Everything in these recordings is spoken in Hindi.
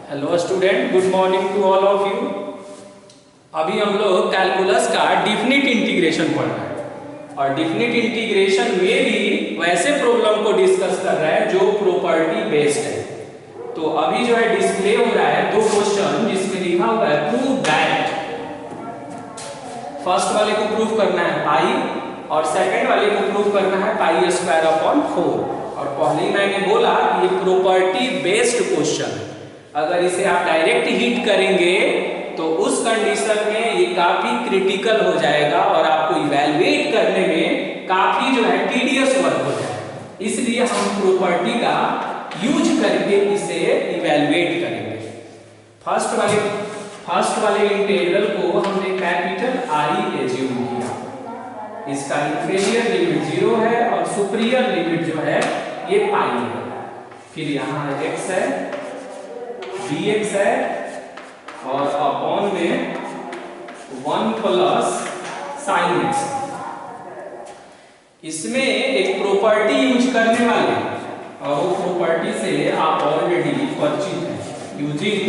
Hello student, good morning to all of you. अभी हम लोग कैलकुलस का डिफिनिट इंटीग्रेशन पढ़ रहे हैं और डिफिनिट इंटीग्रेशन में भी वैसे प्रॉब्लम को डिस्कस कर रहा है जो प्रॉपर्टी बेस्ड है। तो अभी जो है डिस्प्ले हो रहा है दो क्वेश्चन जिसमें लिखा हुआ है प्रूव दैट। फर्स्ट वाले को प्रूव करना है पाई और सेकंड वाले को प्रूव करना है पाई स्क्वायर अपॉन 4। और पहले ही मैंने बोला कि ये प्रॉपर्टी बेस्ड क्वेश्चन है। अगर इसे आप डायरेक्ट हिट करेंगे तो उस कंडीशन में ये काफी क्रिटिकल हो जाएगा और आपको इवैल्यूएट करने में काफी जो है टीडियस वर्क हो जाएगा। इसलिए हम प्रॉपर्टी का यूज करके इसे इवैल्यूएट करेंगे। फर्स्ट वाले इंटीग्रल को हमने कैपिटल आई एज्यूम किया। इसका इंफीरियर लिमिट 0 है और सुपीरियर लिमिट जो है ये पाई है। फिर यहाँ x है, dx है और अपॉन में 1 प्लस साइन x। इसमें एक प्रॉपर्टी यूज करने वाले और वो प्रॉपर्टी से आप ऑलरेडी परिचित हैं। यूजिंग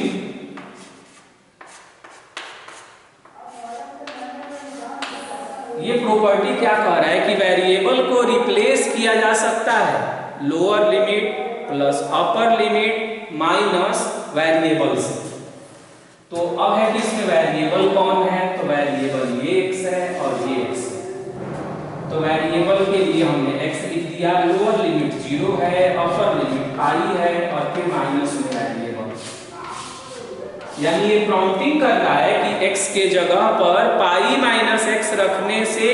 ये प्रॉपर्टी क्या कह रहा है कि वेरिएबल को रिप्लेस किया जा सकता है lower limit plus upper limit minus variable से। तो अब है कि इसमें वेरिएबल कौन है, तो वेरिएबल ये x है और ये x है। तो वेरिएबल के लिए हमने x लिख दिया, लोअर लिमिट 0 है, अपर लिमिट पाई है और फिर माइनस में वेरिएबल। यानी ये प्रॉम्प्टिंग कर रहा है कि x के जगह पर पाई माइनस x रखने से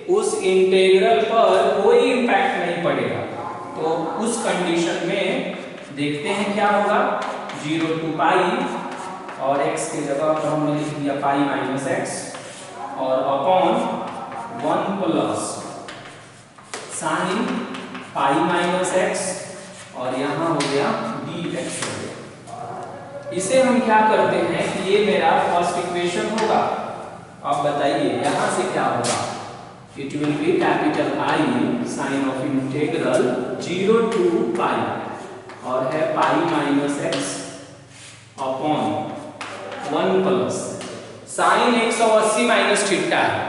उस इंटीग्रल पर कोई इंपैक्ट नहीं पड़ेगा। तो उस कंडीशन में देखते हैं क्या होगा। 0 to पाई और x के जगह पर हमने लिख दिया पाई माइनस x और upon 1 plus sine pi minus x और यहाँ हो गया dx। इसे हम क्या करते हैं कि ये मेरा फर्स्ट इक्वेशन होगा। अब बताइए यहाँ से क्या होगा। It will be capital I sine of integral 0 to pi और है pi minus x upon 1 plus sine 180 minus theta है।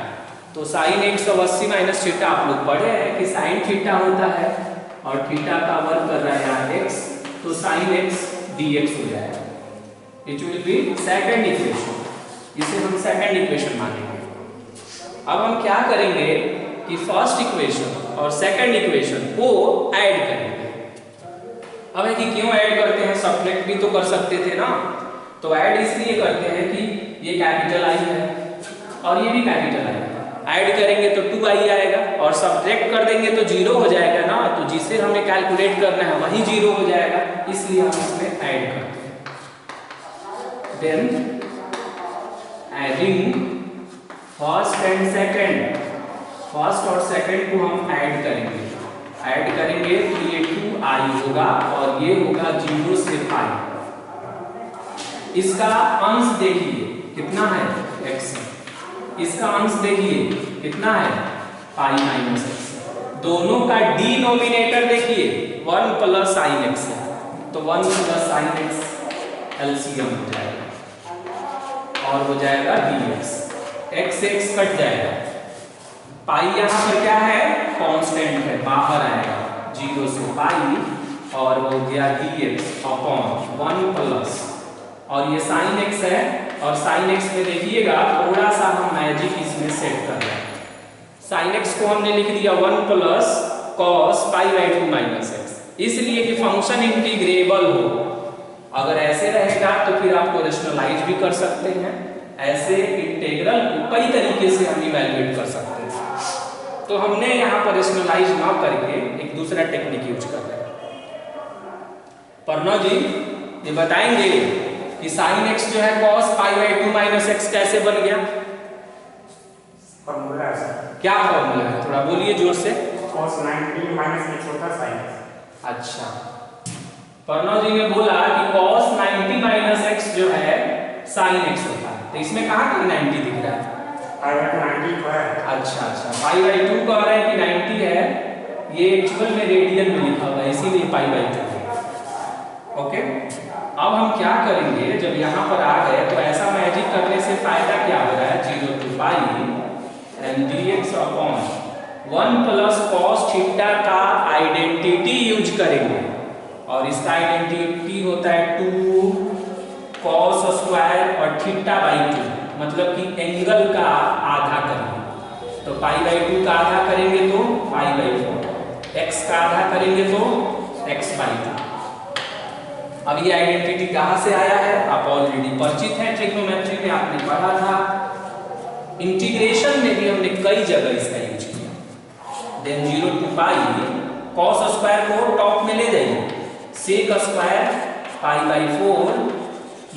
तो साइन 180 माइनस थीटा आप लोग पढ़े हैं कि साइन थीटा होता है और थीटा का वर्ग कर रहा है यहाँ x, तो साइन x dx हो जाएगा। It will B second equation. इसे हम सेकंड इक्वेशन मानेंगे। अब हम क्या करेंगे कि फर्स्ट इक्वेशन और सेकंड इक्वेशन को ऐड करेंगे। अब है कि क्यों ऐड करते हैं, सब्ट्रैक्ट भी तो कर सकते थे ना। तो ऐड इसलिए करते हैं कि ये कैपिटल आई है और ये भी कैपिटल आई है। ऐड करेंगे तो 2i आएगा और सब्ट्रैक्ट कर देंगे तो 0 हो जाएगा ना। तो जिसे हमें कैलकुलेट करना है वही 0 हो जाएगा, इसलिए हम इसमें ऐड करते हैं। Then adding first and second, first और सेकंड को हम ऐड करेंगे। ऐड करेंगे तो ये 2i होगा और ये होगा 0 से पाई। इसका अंश देखिए कितना है x, इसका अंश देखिए कितना है पाई माइनस x। दोनों का डिनोमिनेटर देखिए 1 प्लस साइन x है, तो 1 प्लस साइन x एलसीएम हो जाएगा और हो जाएगा dx। x से x कट जाएगा। पाई यहाँ पर क्या है, कांस्टेंट है, बाहर आएगा 0 से पाई और हो गया dx अपॉन 1 प्लस और ये साइन x है और साइन x में देखिएगा थोड़ा सा हम मैजिक इसमें सेट कर रहे हैं। साइन x को हमने लिख दिया 1 plus cos pi by 2 minus x, इसलिए कि फंक्शन इंटीग्रेबल हो। अगर ऐसे रहेगा तो फिर आपको रेशनलाइज भी कर सकते हैं। ऐसे इंटीग्रल को कई तरीके से हम इवैल्यूएट कर सकते हैं। तो हमने यहाँ पर रेशनलाइज ना करके एक दूसरा टेक्निक यूज कर रहे हैं। प्रणव जी ये बताएंगे कि साइन x जो है cos pi by 2 minus x कैसे बन गया। फॉर्मूला है। क्या फॉर्मूला है, थोड़ा बोलिए जोर से। cos 90 माइनस x होता है sin x। अच्छा, प्रणव जी ने बोला कि cos 90 माइनस x जो है sin x होता है। तो इसमें कहाँ का 90 दिख रहा है, पाई बाई 90 को है। अच्छा पाई बाई 2 कह रहे हैं कि 90 है, ये एक्चुअल में रेडियन में लिखा हुआ है इसीलिए पाई बाई 2। ओके, अब हम क्या करेंगे, जब यहाँ पर आ गए तो ऐसा मैजिक करने से फायदा क्या हो रहा है, 0 to pi and dx upon 1 plus cos theta का आइडेंटिटी यूज करेंगे, और इसका आइडेंटिटी होता है 2 कॉस स्क्वायर और थीटा बाई 2, मतलब कि एंगल का आधा करेंगे, तो पाई बाई 2 का आधा करेंगे तो पाई बाई 4, एक्स का आधा करेंगे तो एक्स बाई 2। अब ये आइडेंटिटी कहाँ से आया है, आप ऑलरेडी परिचित हैं, ट्रिग्नोमेट्री में आपने पढ़ा था, इंटीग्रेशन में भी हमने कई जगह इसका यूज किया। Then 0 to pi cos square को टॉप में ले जाइए, sec square pi by 4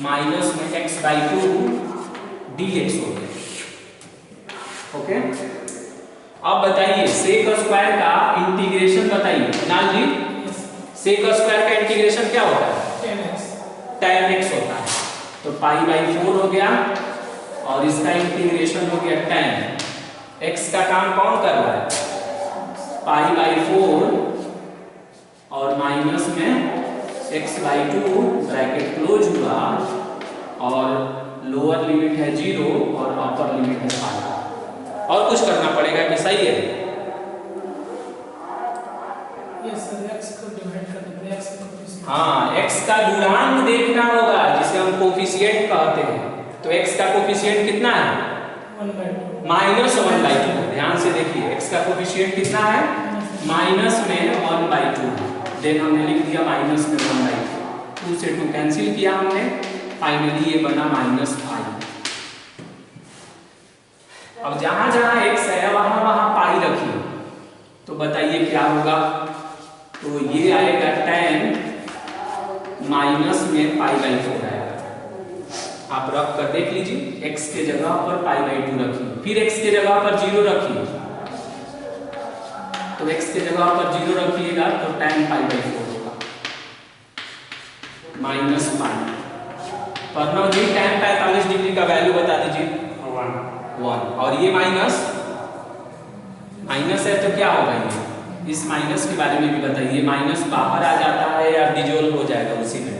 minus में एक्स बाई 2 dx हो गया। ओके, अब बताइए सेक स्क्वायर का इंटीग्रेशन बताइए कुणाल जी, सेक स्क्वायर का इंटीग्रेशन क्या होता है, tan x होता है, तो पाई बाई 4 हो गया, और इसका इंटीग्रेशन हो गया tan x का काम कौन कर रहा है, पाई बाई 4 और माइनस में x बाई 2 ब्रैकेट क्लोज हुआ, और लोअर लिमिट है 0 और अपर लिमिट है पाई। और कुछ करना पड़ेगा कि सही है, हाँ, x का गुणांक देखना होगा जिसे हम कोफिशिएंट कहते हैं, तो x का कोफिशिएंट कितना है, -1/2। ध्यान से देखिए, x का कोफिशिएंट कितना है, -1/2, देन हमने लिख दिया माइनस में 1/2, 2 से 2 कैंसिल किया हमने, फाइनली ये बना -पाई। अब जहां जहां x है वहां वहां पाई रखिए, तो बताइए क्या होगा, तो ये आएगा tan माइनस में पाई बाई 4 आएगा। आप रख कर देख लीजिए, x के जगह पर पाई बाई 2 रखिए, फिर x के जगह पर 0 रखिए, तो x के जगह पर 0 रखिएगा तो tan पाई बाई 4 होगा माइनस पाई। प्रणव जी tan 45 डिग्री का वैल्यू बता दीजिए, 1, और ये माइनस है तो क्या होगा, ये इस माइनस के बारे में भी बताइए, माइनस बाहर आ जाता है या डिजोल्व हो जाएगा उसी में,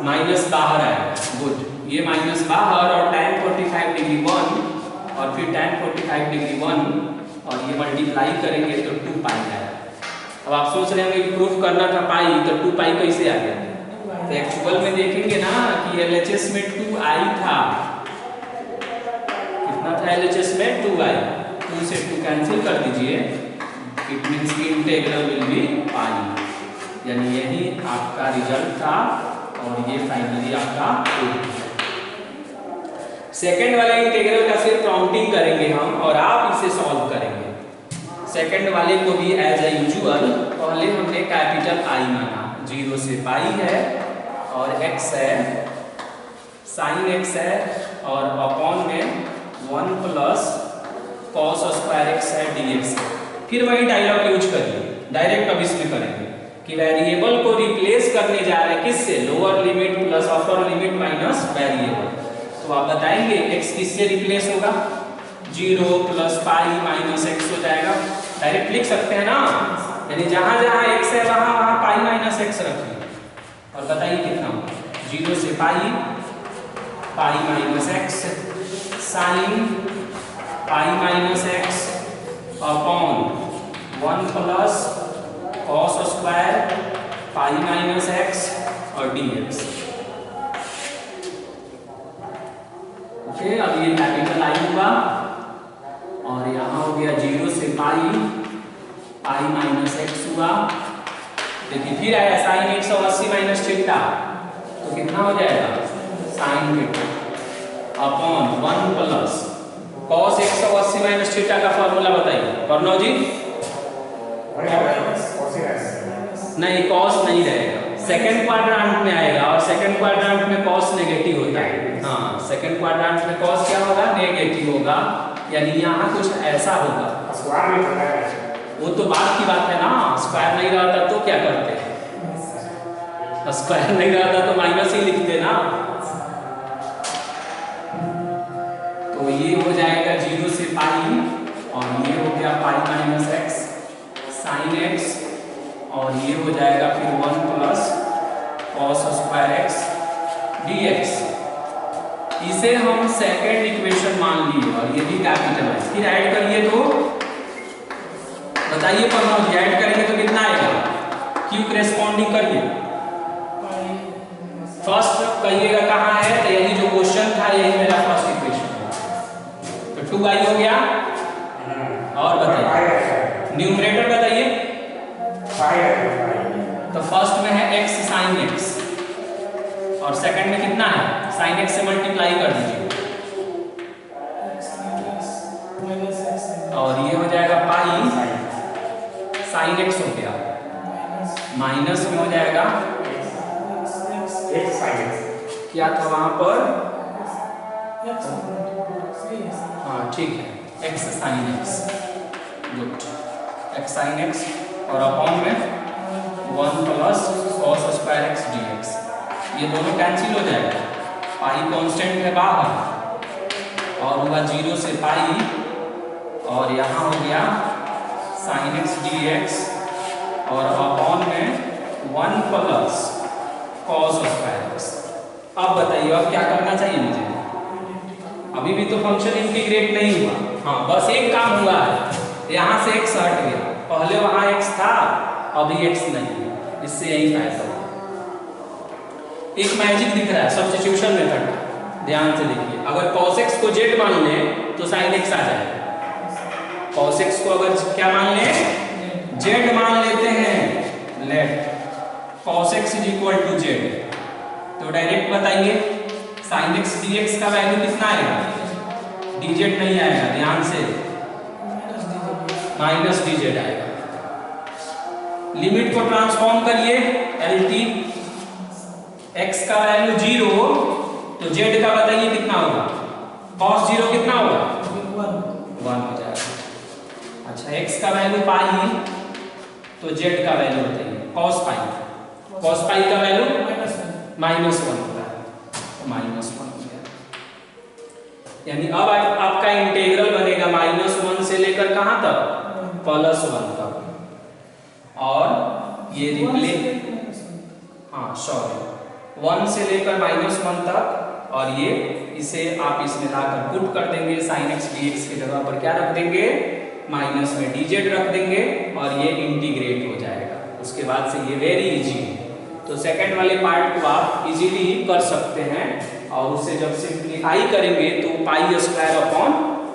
माइनस बाहर आएगा, गुड, ये माइनस बाहर, और tan 45 डिग्री 1 और फिर tan 45 डिग्री 1 और ये मल्टीप्लाई करेंगे तो 2 पाई आएगा। अब आप सोच रहे होंगे कि प्रूफ करना था पाई, तो 2 पाई कैसे आ गया, तो एक्चुअल में देखेंगे ना कि LHS में 2i था, कितना था LHS में 2i, 2 से 2 कैंसिल कर दीजिए, इट मींस की इंटीग्रल विल बी पाई, यानी यही आपका रिजल्ट था, और ये फाइनली आपका सेकंड वाला इंटीग्रल का सिर्फ काउंटिंग करेंगे हम, और आप इसे सॉल्व करेंगे। सेकंड वाले को भी एज ए यूजुअल पहले हमने कैपिटल I माना, 0 से पाई है, और x है, साइन x है, और अपॉन में 1 प्लस कॉस स्क्वायर x है dx। फिर वही डायलॉग यूज करिए, डायरेक्ट अब इसमें करेंगे कि वेरिएबल को रिप्लेस करने जा रहे हैं किससे, lower limit plus upper limit minus variable, तो आप बताएंगे x किससे रिप्लेस होगा, 0 प्लस पाई माइनस x हो जाएगा, डायरेक्ट लिख सकते हैं ना, यानी जहां जहां x है वहां वहां पाई माइनस x रखिए, और बताइए कितना होगा, 0 से पाई minus x sine pi minus x upon 1 plus cos square pi minus x और dx। ओके, अब ये कैपिटल I हुआ, और यहाँ हो गया 0 से पाई माइनस x हुआ, देखिए फिर आया साइन 180 माइनस थीटा, तो कितना हो जाएगा, sine theta upon 1 plus cos 180 minus theta का फॉर्मूला बताइए प्रणव जी, नहीं कॉस नहीं रहेगा, सेकंड क्वाड्रेंट में आएगा, और सेकंड क्वाड्रेंट में कॉस नेगेटिव होता है, हाँ सेकंड क्वाड्रेंट में कॉस क्या होगा, नेगेटिव होगा, यानी यहाँ कुछ ऐसा होगा, वो तो बात की बात है ना, स्क्वायर नहीं रहता तो क्या करते हैं, स्क्वायर नहीं रहता तो माइनस ही लिखते ना, तो ये हो जाएगा 0 से पाई, और ये हो गया pi minus x sine x और ये हो जाएगा फिर 1 plus cos square x dx। इसे हम सेकेंड इक्वेशन मान लिए और ये भी कैपिटल है। फिर ऐड करिए तो बताइए प्रणव जी, ऐड करेंगे तो कितना आएगा? क्यू करेस्पॉन्डिंग करिए। फर्स्ट कहिएगा कहाँ है, तो यही जो क्वेश्चन था यही मेरा फर्स्ट इक्वेशन है। तो 2i हो गया। और बताइए न्यूमरेटर बताइए। तो फर्स्ट में है x sin x और सेकंड में कितना है? sin x से मल्टीप्लाई कर दीजिए और ये हो जाएगा पाई sin x हो गया, माइनस में हो जाएगा क्या था वहां पर? हाँ ठीक है, x sin x, good, x sin x और अपॉन में 1 plus cos square x dx। ये दोनों कैंसिल हो जाएगा, पाई कांस्टेंट है बाहर और होगा 0 से पाई और यहाँ हो गया sin x dx और अपॉन में 1 प्लस cos स्क्वायर x। अब बताइए अब क्या करना चाहिए मुझे? अभी भी तो फंक्शन इंटीग्रेट नहीं हुआ। हाँ बस एक काम हुआ है, यहाँ से x हट गया, पहले वहाँ x था अभी x नहीं है, इससे यही फायदा हुआ। एक मैजिक दिख रहा है सब्स्टिट्यूशन मेथड का, ध्यान से देखिए। अगर cos x को z मान लें तो sin x आ जाएगा। cos x को अगर क्या मान लें? z मान लेते हैं, let cos x is equal to z, तो डायरेक्ट बताइए sin x dx का वैल्यू कितना आएगा? dz नहीं आएगा, ध्यान से, माइनस dz आएगा। लिमिट को ट्रांसफॉर्म करिए, LT x का वैल्यू 0 तो z का बताइए कितना होगा? cos 0 कितना होगा? 1 हो जाएगा। अच्छा x का वैल्यू पाई तो z का वैल्यू बताइए, cos पाई का वैल्यू -1 होता है, तो -1 हो गया। यानी अब आपका इंटीग्रल बनेगा -1 से लेकर कहां तक? +1 तक। और ये रिप्लेस, हाँ सॉरी, 1 से लेकर -1 तक और ये इसे आप इसमें लाकर पुट कर देंगे, sin x dx की जगह पर क्या रख देंगे? माइनस में dz रख देंगे और ये इंटीग्रेट हो जाएगा। उसके बाद से ये वेरी इजी है, तो सेकंड वाले पार्ट को आप इजीली कर सकते हैं और उससे जब सिंप्लीफाई करेंगे तो पाई स्क्वायर अपॉन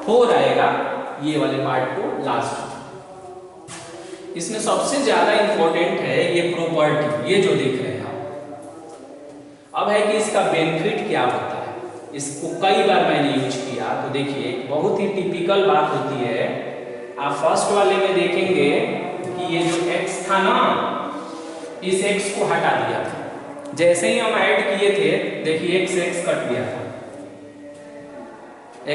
4 आएगा, ये वाले पार्ट को लास्ट। इसमें सबसे ज्यादा इंपॉर्टेंट है ये प्रॉपर्टी, ये जो देख रहे हैं आप। अब है कि इसका बेनिफिट क्या होता है, इसको कई बार मैंने यूज किया। तो देखिए एक बहुत ही टिपिकल बात होती है, आप फर्स्ट वाले में देखेंगे कि ये जो x था ना, इस x को हटा दिया था। जैसे ही हम ऐड किए थे देखिए x कट गया था,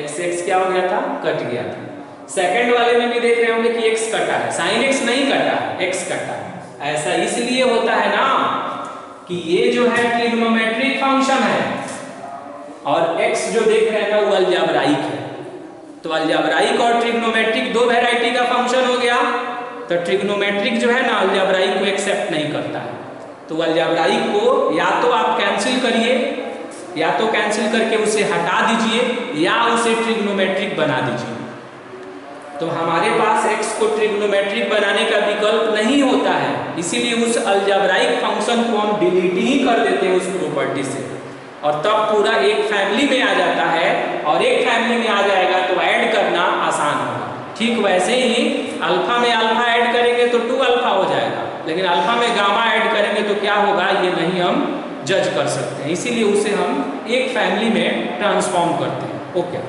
x क्या हो गया था? कट गया था। सेकंड वाले में भी देख रहे होंगे कि x कटा है, sin x नहीं कटा है, x कटा है। ऐसा इसलिए होता है ना कि ये जो है ट्रिग्नोमेट्रिक फंक्शन है और x जो देख रहे हैं ना वो अलजेब्राइक है। तो अलजेब्राइक और ट्रिग्नोमेट्रिक दो वैरायटी का फंक्शन हो गया। तो ट्रिग्नोमेट्रिक जो है ना अलजेब्राइक को एक्सेप्ट नहीं करता है, तो अलजेब्राइक को या तो आप कैंसिल करिए, या तो कैंसिल करके उसे हटा दीजिए या उसे ट्रिग्नोमेट्रिक बना दीजिए। तो हमारे पास x को ट्रिग्नोमेट्रिक बनाने का विकल्प नहीं होता है, इसीलिए उस अलजेब्राइक फंक्शन को हम डिलीट ही कर देते हैं उस प्रॉपर्टी से, और तब पूरा एक फैमिली में आ जाता है। और एक फैमिली में आ जाएगा तो ऐड करना आसान होगा। ठीक वैसे ही अल्फा में अल्फा ऐड करेंगे तो 2 अल्फा हो जाएगा, लेकिन अल्फा में गामा ऐड करेंगे तो क्या होगा ये नहीं हम जज कर सकते हैं, इसीलिए उसे हम एक फैमिली में ट्रांसफॉर्म करते हैं। ओके।